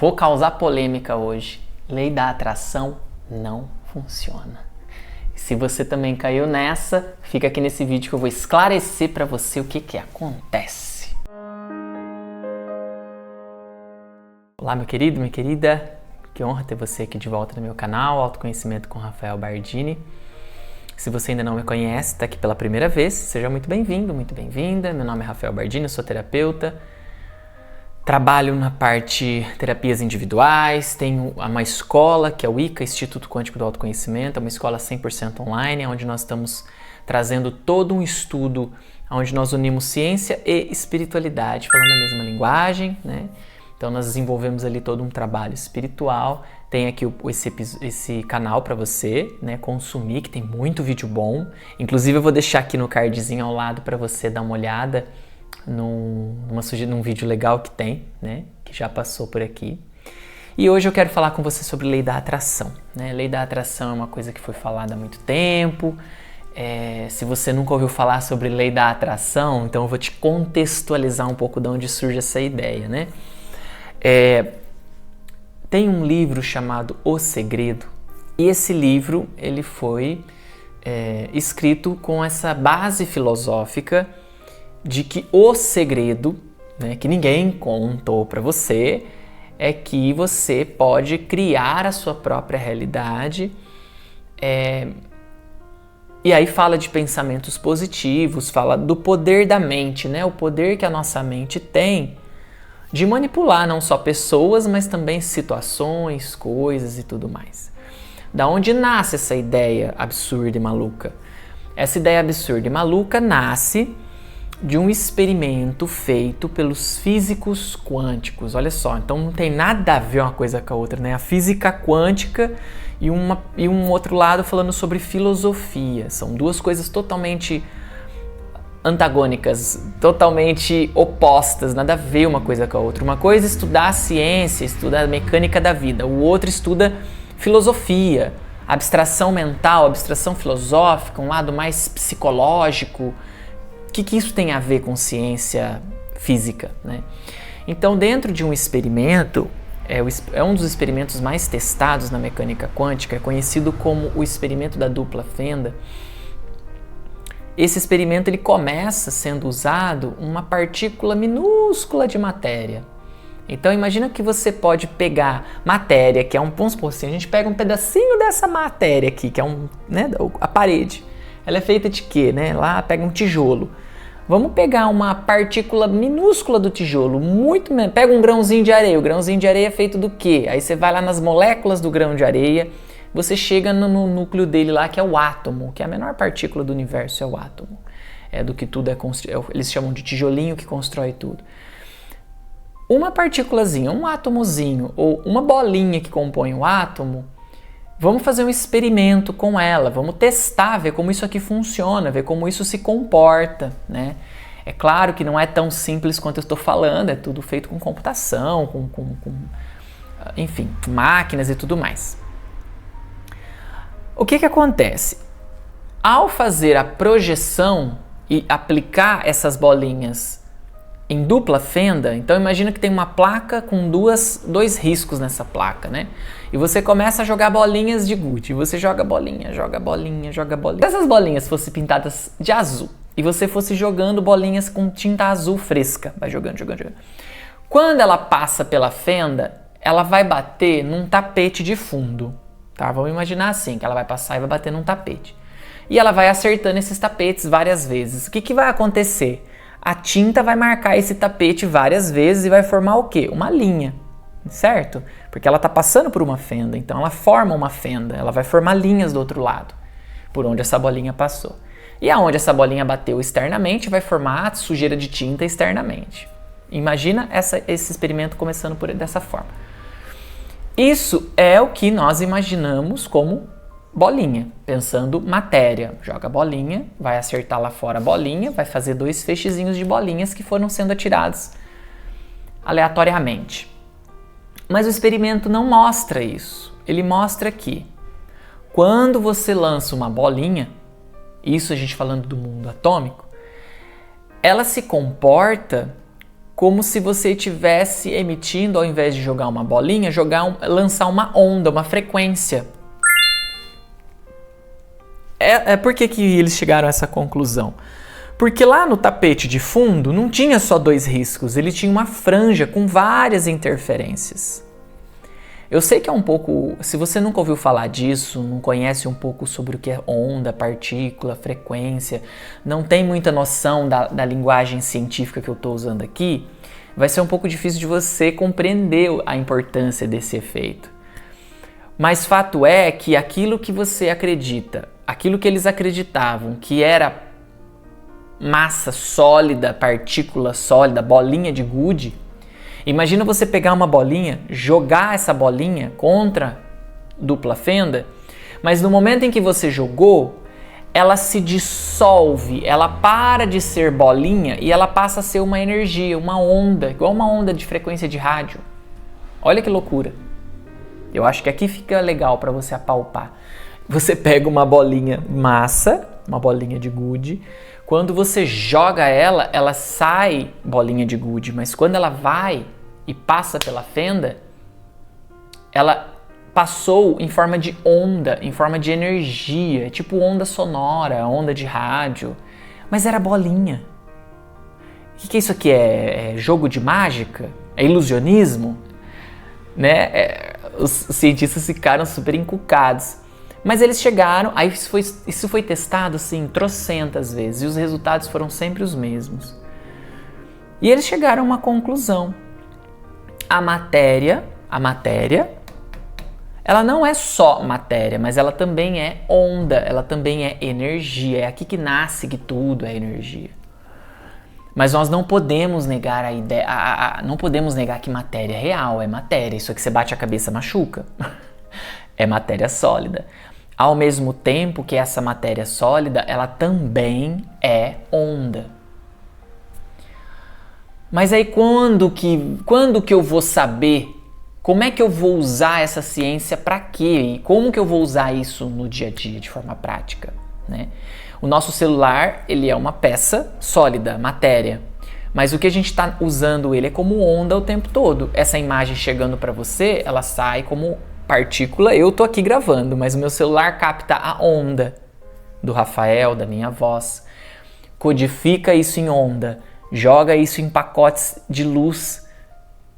Vou causar polêmica hoje. Lei da atração não funciona. Se você também caiu nessa, fica aqui nesse vídeo que eu vou esclarecer para você o que acontece. Olá, meu querido, minha querida. Que honra ter você aqui de volta no meu canal, Autoconhecimento com Rafael Bardini. Se você ainda não me conhece, está aqui pela primeira vez, seja muito bem-vindo, muito bem-vinda. Meu nome é Rafael Bardini, eu sou terapeuta. Trabalho na parte terapias individuais, tenho uma escola que é o ICA, Instituto Quântico do Autoconhecimento, é uma escola 100% online, onde nós estamos trazendo todo um estudo onde nós unimos ciência e espiritualidade, falando a mesma linguagem, né? Então nós desenvolvemos ali todo um trabalho espiritual. Tem aqui esse canal para você, né, consumir, que tem muito vídeo bom. Inclusive eu vou deixar aqui no cardzinho ao lado para você dar uma olhada num vídeo legal que tem, né, que já passou por aqui. E hoje eu quero falar com você sobre lei da atração, né? Lei da atração é uma coisa que foi falada há muito tempo. Se você nunca ouviu falar sobre lei da atração, então eu vou te contextualizar um pouco de onde surge essa ideia, né? Tem um livro chamado O Segredo, e esse livro ele foi escrito com essa base filosófica de que o segredo, né, que ninguém contou para você, é que você pode criar a sua própria realidade. E aí fala de pensamentos positivos, fala do poder da mente, né, o poder que a nossa mente tem de manipular não só pessoas, mas também situações, coisas e tudo mais. Da onde nasce essa ideia absurda e maluca? Essa ideia absurda e maluca nasce de um experimento feito pelos físicos quânticos. Olha só, então não tem nada a ver uma coisa com a outra, né? A física quântica e um outro lado falando sobre filosofia. São duas coisas totalmente antagônicas, totalmente opostas, nada a ver uma coisa com a outra. Uma coisa é estudar a ciência, estudar a mecânica da vida, o outro estuda filosofia, abstração mental, abstração filosófica, um lado mais psicológico. O que isso tem a ver com ciência física, né? Então, dentro de um experimento, é um dos experimentos mais testados na mecânica quântica, é conhecido como o experimento da dupla fenda. Esse experimento ele começa sendo usado uma partícula minúscula de matéria. Então imagina que você pode pegar matéria, que é vamos supor assim, a gente pega um pedacinho dessa matéria aqui, que é a parede. Ela é feita de quê, né? Lá pega um tijolo. Vamos pegar uma partícula minúscula do tijolo, pega um grãozinho de areia. O grãozinho de areia é feito do quê? Aí você vai lá nas moléculas do grão de areia, você chega no núcleo dele lá, que é o átomo, que é a menor partícula do universo, é o átomo. É do que tudo é construído. Eles chamam de tijolinho que constrói tudo. Uma partículazinha, um átomozinho ou uma bolinha que compõe o átomo, vamos fazer um experimento com ela, vamos testar, ver como isso aqui funciona, ver como isso se comporta, né? É claro que não é tão simples quanto eu estou falando, é tudo feito com computação, enfim, máquinas e tudo mais. O que acontece? Ao fazer a projeção e aplicar essas bolinhas em dupla fenda, então imagina que tem uma placa com dois riscos nessa placa, né? E você começa a jogar bolinhas de gude, e você joga bolinha, joga bolinha, joga bolinha. Se essas bolinhas fossem pintadas de azul e você fosse jogando bolinhas com tinta azul fresca, vai jogando. Quando ela passa pela fenda, ela vai bater num tapete de fundo. Tá? Vamos imaginar assim, que ela vai passar e vai bater num tapete. E ela vai acertando esses tapetes várias vezes. O que vai acontecer? A tinta vai marcar esse tapete várias vezes e vai formar o quê? Uma linha, certo? Porque ela está passando por uma fenda, então ela forma uma fenda, ela vai formar linhas do outro lado, por onde essa bolinha passou. E aonde essa bolinha bateu externamente, vai formar a sujeira de tinta externamente. Imagina esse experimento começando dessa forma. Isso é o que nós imaginamos como bolinha, pensando matéria. Joga bolinha, vai acertar lá fora a bolinha, vai fazer dois feixezinhos de bolinhas que foram sendo atirados aleatoriamente. Mas o experimento não mostra isso. Ele mostra que quando você lança uma bolinha, isso a gente falando do mundo atômico, ela se comporta como se você estivesse emitindo, ao invés de jogar uma bolinha, lançar uma onda, uma frequência. Por que eles chegaram a essa conclusão? Porque lá no tapete de fundo não tinha só 2 riscos, ele tinha uma franja com várias interferências. Eu sei que é um pouco, se você nunca ouviu falar disso, não conhece um pouco sobre o que é onda, partícula, frequência, não tem muita noção da linguagem científica que eu estou usando aqui, vai ser um pouco difícil de você compreender a importância desse efeito. Mas fato é que aquilo que você acredita, aquilo que eles acreditavam que era massa sólida, partícula sólida, bolinha de gude, imagina você pegar uma bolinha, jogar essa bolinha contra dupla fenda, mas no momento em que você jogou, ela se dissolve, ela para de ser bolinha e ela passa a ser uma energia, uma onda, igual uma onda de frequência de rádio. Olha que loucura. Eu acho que aqui fica legal para você apalpar. Você pega uma bolinha massa, uma bolinha de gude, quando você joga ela, ela sai bolinha de gude, mas quando ela vai e passa pela fenda, ela passou em forma de onda, em forma de energia, tipo onda sonora, onda de rádio, mas era bolinha. O que é isso aqui? É jogo de mágica? É ilusionismo? Né? Os cientistas ficaram super encucados. Mas eles chegaram, aí isso foi testado assim trocentas vezes e os resultados foram sempre os mesmos. E eles chegaram a uma conclusão. A matéria, ela não é só matéria, mas ela também é onda, ela também é energia. É aqui que nasce que tudo é energia. Mas nós não podemos negar a ideia, não podemos negar que matéria é real, é matéria. Isso aqui você bate a cabeça, machuca. É matéria sólida. Ao mesmo tempo que essa matéria sólida, ela também é onda. Mas aí quando que eu vou saber? Como é que eu vou usar essa ciência para quê? E como que eu vou usar isso no dia a dia de forma prática, né? O nosso celular, ele é uma peça sólida, matéria. Mas o que a gente está usando ele é como onda o tempo todo. Essa imagem chegando para você, ela sai como partícula. Eu tô aqui gravando, mas o meu celular capta a onda do Rafael, da minha voz. Codifica isso em onda. Joga isso em pacotes de luz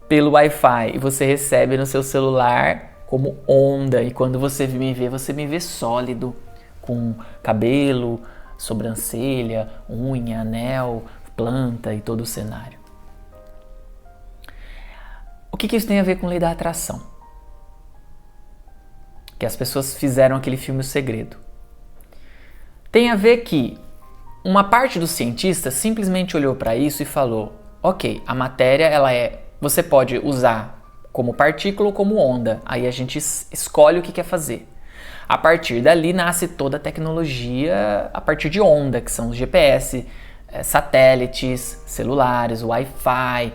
pelo Wi-Fi. E você recebe no seu celular como onda. E quando você me vê sólido. Com cabelo, sobrancelha, unha, anel, planta e todo o cenário. O que isso tem a ver com lei da atração? Que as pessoas fizeram aquele filme O Segredo. Tem a ver que uma parte dos cientistas simplesmente olhou para isso e falou: ok, a matéria você pode usar como partícula ou como onda. Aí a gente escolhe o que quer fazer. A partir dali nasce toda a tecnologia a partir de onda, que são os GPS, satélites, celulares, Wi-Fi,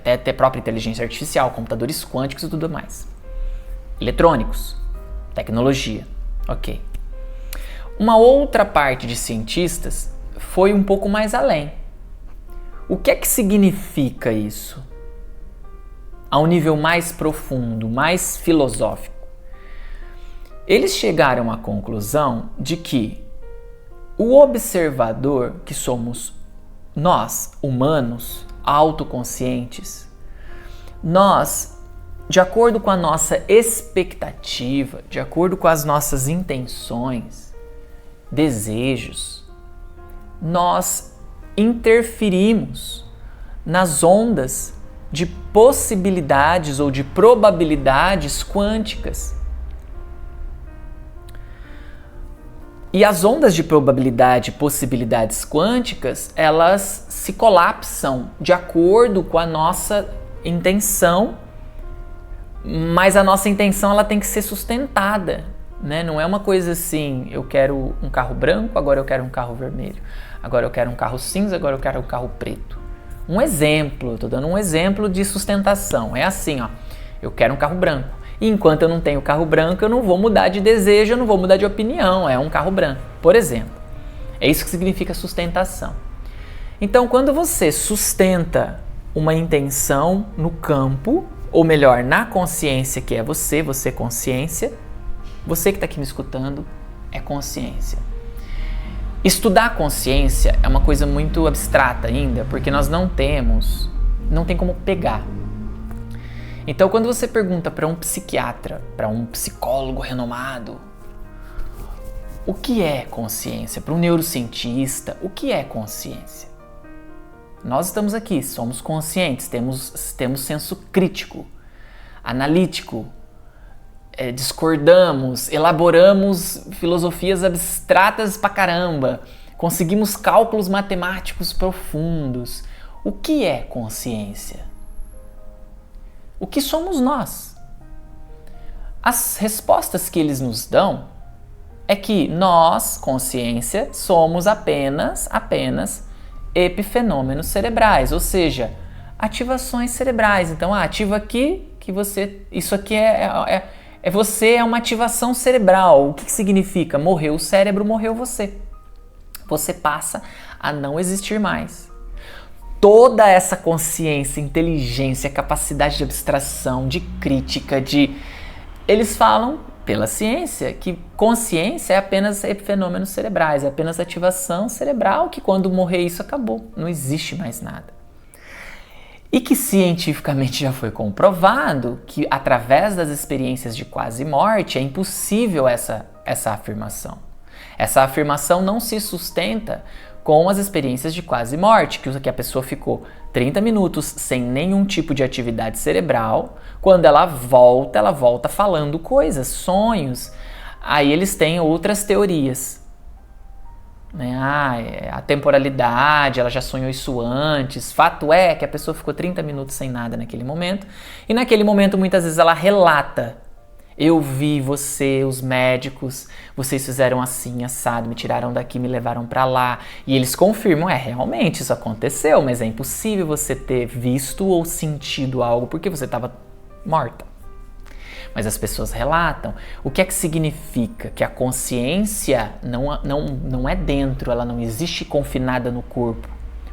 até própria inteligência artificial, computadores quânticos e tudo mais. Eletrônicos, tecnologia, ok. Uma outra parte de cientistas foi um pouco mais além. O que é que significa isso? A um nível mais profundo, mais filosófico. Eles chegaram à conclusão de que o observador, que somos nós, humanos, autoconscientes, nós, de acordo com a nossa expectativa, de acordo com as nossas intenções, desejos, nós interferimos nas ondas de possibilidades ou de probabilidades quânticas. E as ondas de probabilidade e possibilidades quânticas, elas se colapsam de acordo com a nossa intenção, mas a nossa intenção ela tem que ser sustentada, né? Não é uma coisa assim, eu quero um carro branco, agora eu quero um carro vermelho, agora eu quero um carro cinza, agora eu quero um carro preto. Um exemplo, estou dando um exemplo de sustentação, é assim, ó, eu quero um carro branco. E enquanto eu não tenho carro branco, eu não vou mudar de desejo, eu não vou mudar de opinião, é um carro branco, por exemplo. É isso que significa sustentação. Então, quando você sustenta uma intenção no campo, ou melhor, na consciência que é você consciência, você que está aqui me escutando é consciência. Estudar a consciência é uma coisa muito abstrata ainda, porque nós não tem como pegar. Então, quando você pergunta para um psiquiatra, para um psicólogo renomado, o que é consciência? Para um neurocientista, o que é consciência? Nós estamos aqui, somos conscientes, temos senso crítico, analítico, discordamos, elaboramos filosofias abstratas pra caramba, conseguimos cálculos matemáticos profundos. O que é consciência? O que somos nós? As respostas que eles nos dão é que nós, consciência, somos apenas epifenômenos cerebrais, ou seja, ativações cerebrais. Então, ativa aqui, que você... Isso aqui você é uma ativação cerebral. O que significa? Morreu o cérebro, morreu você. Você passa a não existir mais. Toda essa consciência, inteligência, capacidade de abstração, de crítica, Eles falam, pela ciência, que consciência é apenas fenômenos cerebrais, é apenas ativação cerebral, que quando morrer isso acabou, não existe mais nada. E que cientificamente já foi comprovado que através das experiências de quase morte é impossível essa afirmação. Essa afirmação não se sustenta com as experiências de quase morte, que a pessoa ficou 30 minutos sem nenhum tipo de atividade cerebral. Quando ela volta falando coisas, sonhos. Aí eles têm outras teorias. Né? A temporalidade, ela já sonhou isso antes. Fato é que a pessoa ficou 30 minutos sem nada naquele momento. E naquele momento, muitas vezes, ela relata. Eu vi você, os médicos, vocês fizeram assim, assado, me tiraram daqui, me levaram pra lá. E eles confirmam, realmente isso aconteceu, mas é impossível você ter visto ou sentido algo porque você estava morta. Mas as pessoas relatam. O que é que significa? Que a consciência não é dentro, ela não existe confinada no corpo.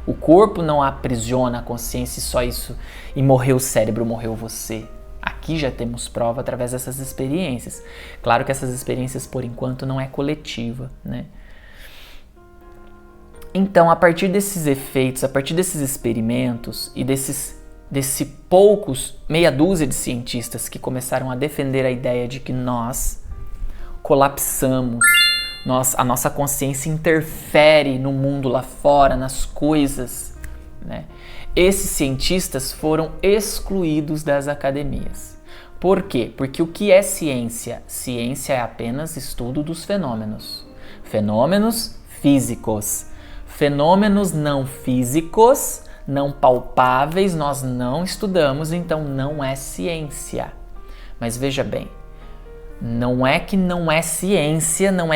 O corpo não aprisiona a consciência e só isso, e morreu o cérebro, morreu você. Aqui já temos prova através dessas experiências. Claro que essas experiências, por enquanto, não é coletiva, né? Então, a partir desses efeitos, a partir desses experimentos e desse poucos, meia dúzia de cientistas que começaram a defender a ideia de que nós colapsamos, a nossa consciência interfere no mundo lá fora, nas coisas, né? Esses cientistas foram excluídos das academias. Por quê? Porque o que é ciência? Ciência é apenas estudo dos fenômenos. Fenômenos físicos. Fenômenos não físicos, não palpáveis, nós não estudamos, então não é ciência. Mas veja bem, não é que não é ciência, não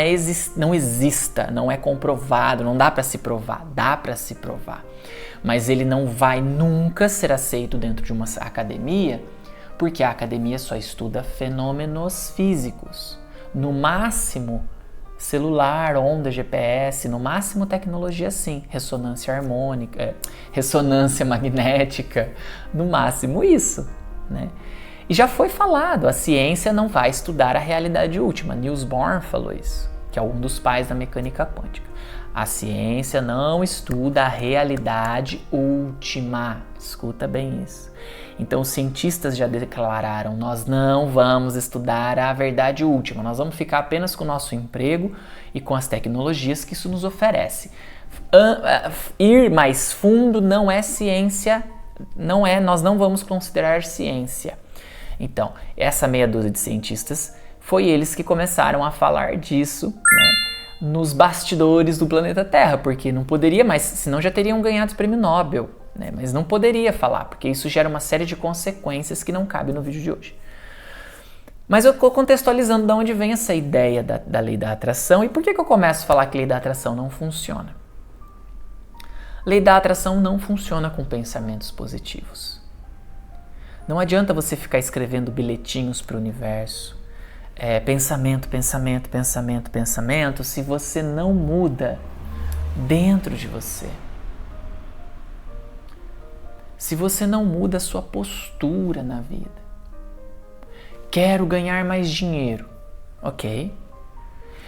exista, não é comprovado, não dá para se provar, dá para se provar. Mas ele não vai nunca ser aceito dentro de uma academia, porque a academia só estuda fenômenos físicos. No máximo, celular, onda, GPS, no máximo tecnologia sim, ressonância harmônica, ressonância magnética, no máximo isso, né? E já foi falado, a ciência não vai estudar a realidade última. Niels Bohr falou isso, que é um dos pais da mecânica quântica. A ciência não estuda a realidade última. Escuta bem isso. Então, os cientistas já declararam, nós não vamos estudar a verdade última. Nós vamos ficar apenas com o nosso emprego e com as tecnologias que isso nos oferece. Ir mais fundo não é ciência, nós não vamos considerar ciência. Então, essa meia dúzia de cientistas, foi eles que começaram a falar disso, né, nos bastidores do planeta Terra, porque não poderia mais, senão já teriam ganhado o prêmio Nobel, né, mas não poderia falar, porque isso gera uma série de consequências que não cabe no vídeo de hoje. Mas eu estou contextualizando de onde vem essa ideia da lei da atração e por que eu começo a falar que a lei da atração não funciona. Lei da atração não funciona com pensamentos positivos. Não adianta você ficar escrevendo bilhetinhos para o universo, pensamento, pensamento, pensamento, pensamento, se você não muda dentro de você. se você não muda a sua postura na vida. Quero ganhar mais dinheiro, ok?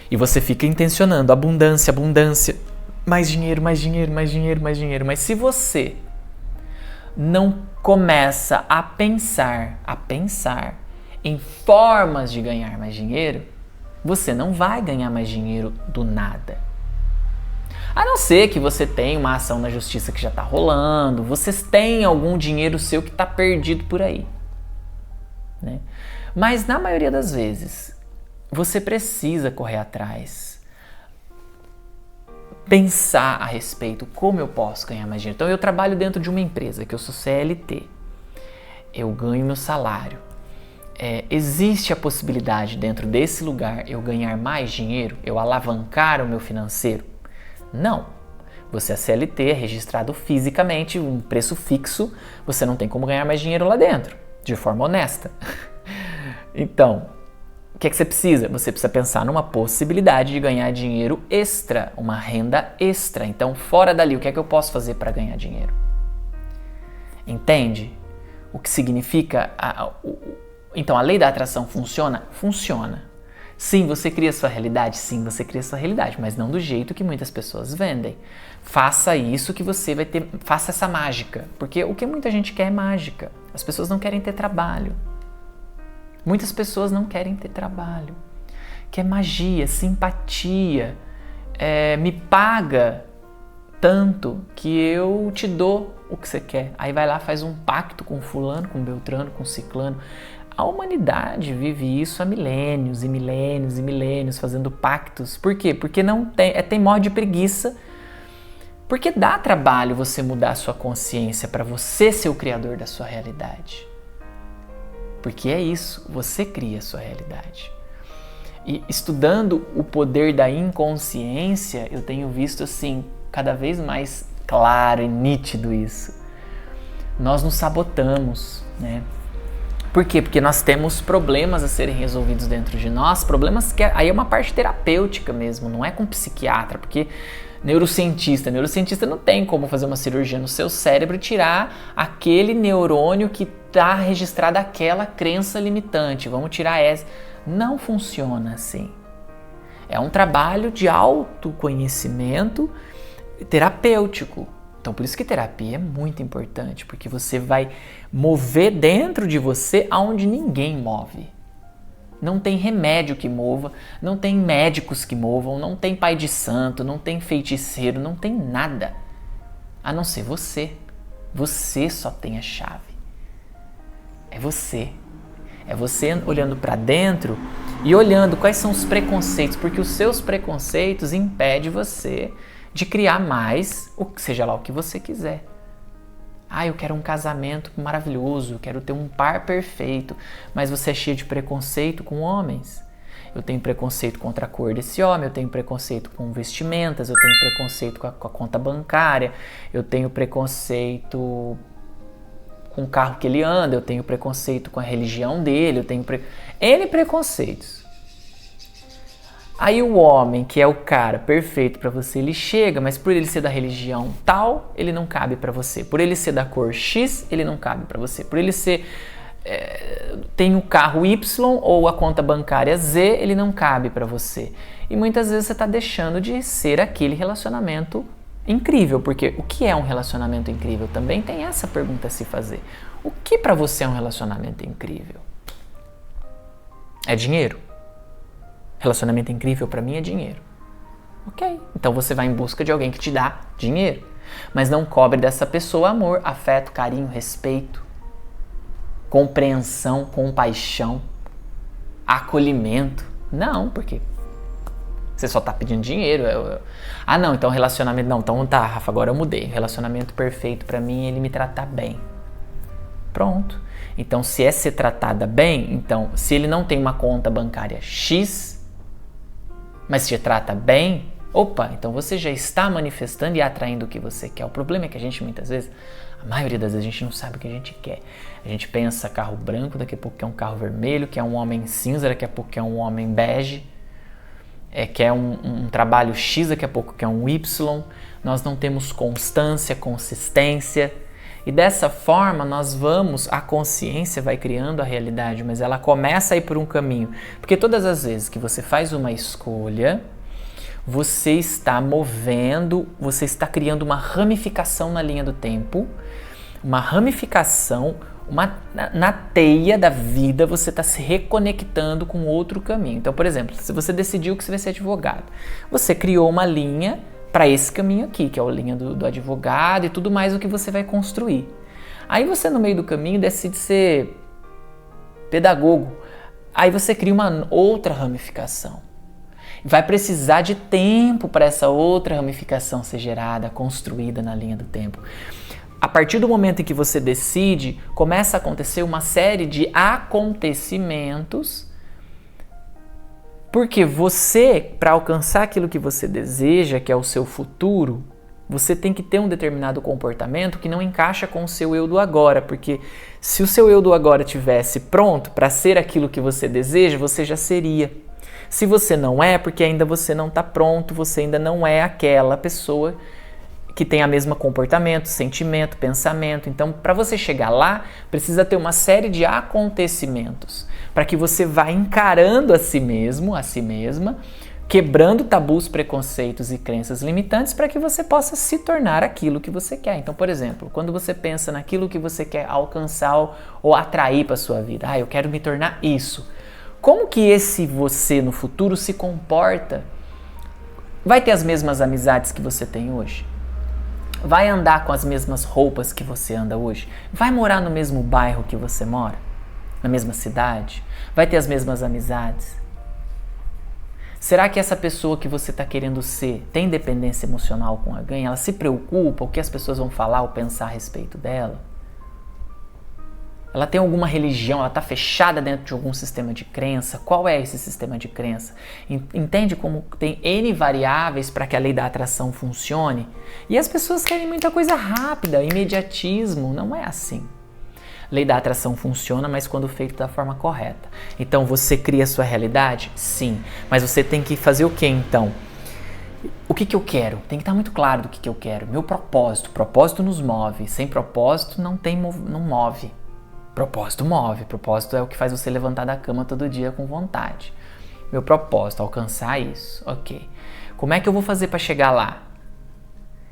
E você fica intencionando abundância, abundância, mais dinheiro, mais dinheiro, mais dinheiro, mais dinheiro. Mas se você não começa a pensar em formas de ganhar mais dinheiro, você não vai ganhar mais dinheiro do nada. A não ser que você tenha uma ação na justiça que já está rolando, vocês têm algum dinheiro seu que está perdido por aí, né? Mas na maioria das vezes, você precisa correr atrás, pensar a respeito, como eu posso ganhar mais dinheiro. Então eu trabalho dentro de uma empresa, que eu sou CLT, eu ganho meu salário. Existe a possibilidade dentro desse lugar eu ganhar mais dinheiro, eu alavancar o meu financeiro? Não. Você é CLT, é registrado fisicamente, um preço fixo, você não tem como ganhar mais dinheiro lá dentro, de forma honesta. Então, o que é que você precisa? Você precisa pensar numa possibilidade de ganhar dinheiro extra, uma renda extra. Então, fora dali, o que é que eu posso fazer para ganhar dinheiro? Entende o que significa? Então, a lei da atração funciona? Funciona. Sim, você cria sua realidade? Sim, você cria sua realidade, mas não do jeito que muitas pessoas vendem. Faça isso que você vai ter, faça essa mágica, porque o que muita gente quer é mágica. As pessoas não querem ter trabalho. Muitas pessoas não querem ter trabalho. Quer magia, simpatia, me paga tanto que eu te dou o que você quer. Aí vai lá, faz um pacto com fulano, com beltrano, com ciclano. A humanidade vive isso há milênios e milênios e milênios, fazendo pactos. Por quê? Porque não tem mó de preguiça. Porque dá trabalho você mudar a sua consciência para você ser o criador da sua realidade. Porque é isso, você cria a sua realidade. E estudando o poder da inconsciência, eu tenho visto assim, cada vez mais claro e nítido isso. Nós nos sabotamos, né? Por quê? Porque nós temos problemas a serem resolvidos dentro de nós, problemas que aí é uma parte terapêutica mesmo, não é com psiquiatra, porque neurocientista não tem como fazer uma cirurgia no seu cérebro e tirar aquele neurônio que está registrado aquela crença limitante, vamos tirar essa. Não funciona assim. É um trabalho de autoconhecimento terapêutico. Então, por isso que terapia é muito importante, porque você vai mover dentro de você aonde ninguém move. Não tem remédio que mova, não tem médicos que movam, não tem pai de santo, não tem feiticeiro, não tem nada. A não ser você. Você só tem a chave. É você. É você olhando para dentro e olhando quais são os preconceitos, porque os seus preconceitos impedem você de criar mais, seja lá o que você quiser. Eu quero um casamento maravilhoso, eu quero ter um par perfeito, mas você é cheio de preconceito com homens. Eu tenho preconceito contra a cor desse homem, eu tenho preconceito com vestimentas, eu tenho preconceito com a conta bancária, eu tenho preconceito com o carro que ele anda, eu tenho preconceito com a religião dele, eu tenho N preconceitos. Aí o homem, que é o cara perfeito pra você, ele chega, mas por ele ser da religião tal, ele não cabe pra você. Por ele ser da cor X, ele não cabe pra você. Por ele ser tem o carro Y ou a conta bancária Z, ele não cabe pra você. E muitas vezes você tá deixando de ser aquele relacionamento incrível, porque o que é um relacionamento incrível? Também tem essa pergunta a se fazer. O que pra você é um relacionamento incrível? É dinheiro? Relacionamento incrível pra mim é dinheiro. Ok, então você vai em busca de alguém que te dá dinheiro. Mas não cobre dessa pessoa amor, afeto, carinho, respeito, compreensão, compaixão, acolhimento. Não, porque você só tá pedindo dinheiro. Não, então relacionamento... Não, então tá, Rafa, agora eu mudei. Relacionamento perfeito pra mim é ele me tratar bem. Pronto. Então, se é ser tratada bem, então, se ele não tem uma conta bancária X, mas te trata bem, então você já está manifestando e atraindo o que você quer. O problema é que a gente muitas vezes, a maioria das vezes a gente não sabe o que a gente quer. A gente pensa carro branco, daqui a pouco quer um carro vermelho, quer um homem cinza, daqui a pouco quer um homem bege, quer um trabalho X, daqui a pouco quer um Y. Nós não temos constância, consistência. E dessa forma a consciência vai criando a realidade, mas ela começa a ir por um caminho. Porque todas as vezes que você faz uma escolha, você está criando uma ramificação na linha do tempo, uma ramificação, na teia da vida, você está se reconectando com outro caminho. Então, por exemplo, se você decidiu que você vai ser advogado, você criou uma linha para esse caminho aqui, que é a linha do advogado e tudo mais o que você vai construir. Aí você, no meio do caminho, decide ser pedagogo. Aí você cria uma outra ramificação. Vai precisar de tempo para essa outra ramificação ser gerada, construída na linha do tempo. A partir do momento em que você decide, começa a acontecer uma série de acontecimentos, porque você, para alcançar aquilo que você deseja, que é o seu futuro, você tem que ter um determinado comportamento que não encaixa com o seu eu do agora, porque se o seu eu do agora tivesse pronto para ser aquilo que você deseja, você já seria. Se você não é, porque ainda você não está pronto, você ainda não é aquela pessoa que tem o mesmo comportamento, sentimento, pensamento. Então, para você chegar lá, precisa ter uma série de acontecimentos para que você vá encarando a si mesmo, a si mesma, quebrando tabus, preconceitos e crenças limitantes para que você possa se tornar aquilo que você quer. Então, por exemplo, quando você pensa naquilo que você quer alcançar ou atrair para a sua vida, eu quero me tornar isso. Como que esse você no futuro se comporta? Vai ter as mesmas amizades que você tem hoje? Vai andar com as mesmas roupas que você anda hoje? Vai morar no mesmo bairro que você mora? Na mesma cidade? Vai ter as mesmas amizades? Será que essa pessoa que você está querendo ser tem dependência emocional com alguém? Ela se preocupa o que as pessoas vão falar ou pensar a respeito dela? Ela tem alguma religião? Ela está fechada dentro de algum sistema de crença? Qual é esse sistema de crença? Entende como tem N variáveis para que a lei da atração funcione? E as pessoas querem muita coisa rápida, imediatismo. Não é assim. Lei da atração funciona, mas quando feito da forma correta. Então você cria a sua realidade? Sim. Mas você tem que fazer o que então? O que eu quero? Tem que estar muito claro do que eu quero. Meu propósito. Propósito nos move. Sem propósito não move. Propósito move. Propósito é o que faz você levantar da cama todo dia com vontade. Meu propósito, alcançar isso. Ok. Como é que eu vou fazer para chegar lá?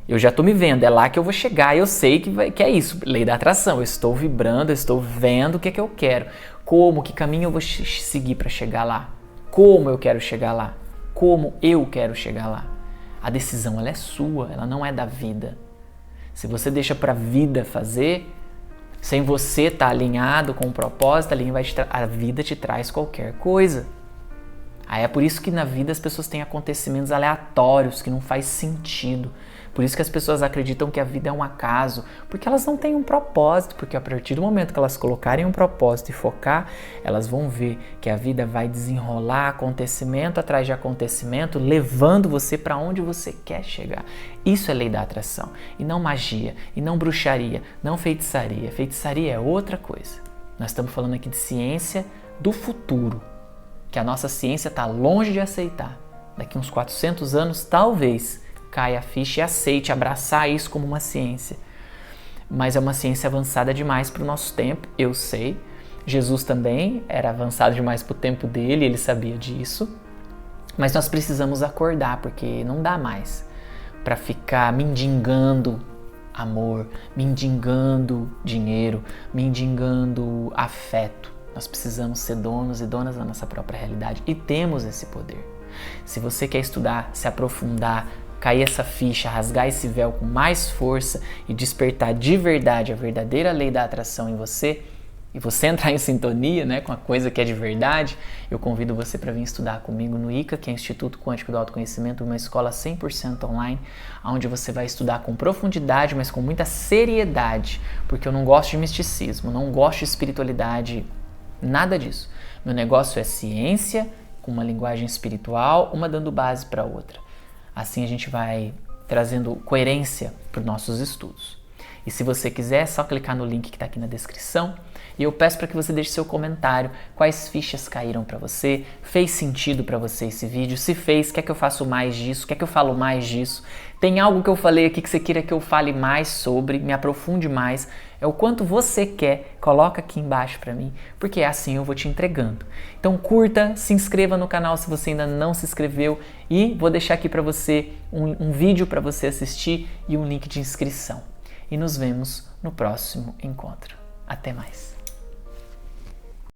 Eu já estou me vendo, é lá que eu vou chegar, eu sei que é isso, lei da atração. Eu estou vibrando, eu estou vendo o que é que eu quero. Como, que caminho eu vou seguir para chegar lá? Como eu quero chegar lá? Como eu quero chegar lá? A decisão, ela é sua, ela não é da vida. Se você deixa para a vida fazer, sem você estar alinhado com o propósito, a vida te traz qualquer coisa. Aí é por isso que na vida as pessoas têm acontecimentos aleatórios que não faz sentido. Por isso que as pessoas acreditam que a vida é um acaso, porque elas não têm um propósito, porque a partir do momento que elas colocarem um propósito e focar, elas vão ver que a vida vai desenrolar acontecimento atrás de acontecimento, levando você para onde você quer chegar. Isso é lei da atração, e não magia, e não bruxaria, não feitiçaria. Feitiçaria é outra coisa. Nós estamos falando aqui de ciência do futuro, que a nossa ciência está longe de aceitar. Daqui uns 400 anos, talvez, caia a ficha e aceite abraçar isso como uma ciência. Mas é uma ciência avançada demais para o nosso tempo, eu sei. Jesus também era avançado demais para o tempo dele, ele sabia disso. Mas nós precisamos acordar, porque não dá mais para ficar mendigando amor, mendigando dinheiro, mendigando afeto. Nós precisamos ser donos e donas da nossa própria realidade e temos esse poder. Se você quer estudar, se aprofundar, cair essa ficha, rasgar esse véu com mais força e despertar de verdade a verdadeira lei da atração em você, e você entrar em sintonia, né, com a coisa que é de verdade, eu convido você para vir estudar comigo no ICA, que é Instituto Quântico do Autoconhecimento, uma escola 100% online, onde você vai estudar com profundidade, mas com muita seriedade, porque eu não gosto de misticismo, não gosto de espiritualidade, nada disso. Meu negócio é ciência, com uma linguagem espiritual, uma dando base para a outra. Assim a gente vai trazendo coerência para os nossos estudos. E se você quiser, é só clicar no link que está aqui na descrição. E eu peço para que você deixe seu comentário, quais fichas caíram para você, fez sentido para você esse vídeo, se fez, quer que eu faça mais disso, quer que eu falo mais disso, tem algo que eu falei aqui que você queira que eu fale mais sobre, me aprofunde mais, é o quanto você quer, coloca aqui embaixo para mim, porque é assim eu vou te entregando. Então curta, se inscreva no canal se você ainda não se inscreveu e vou deixar aqui para você um vídeo para você assistir e um link de inscrição. E nos vemos no próximo encontro. Até mais!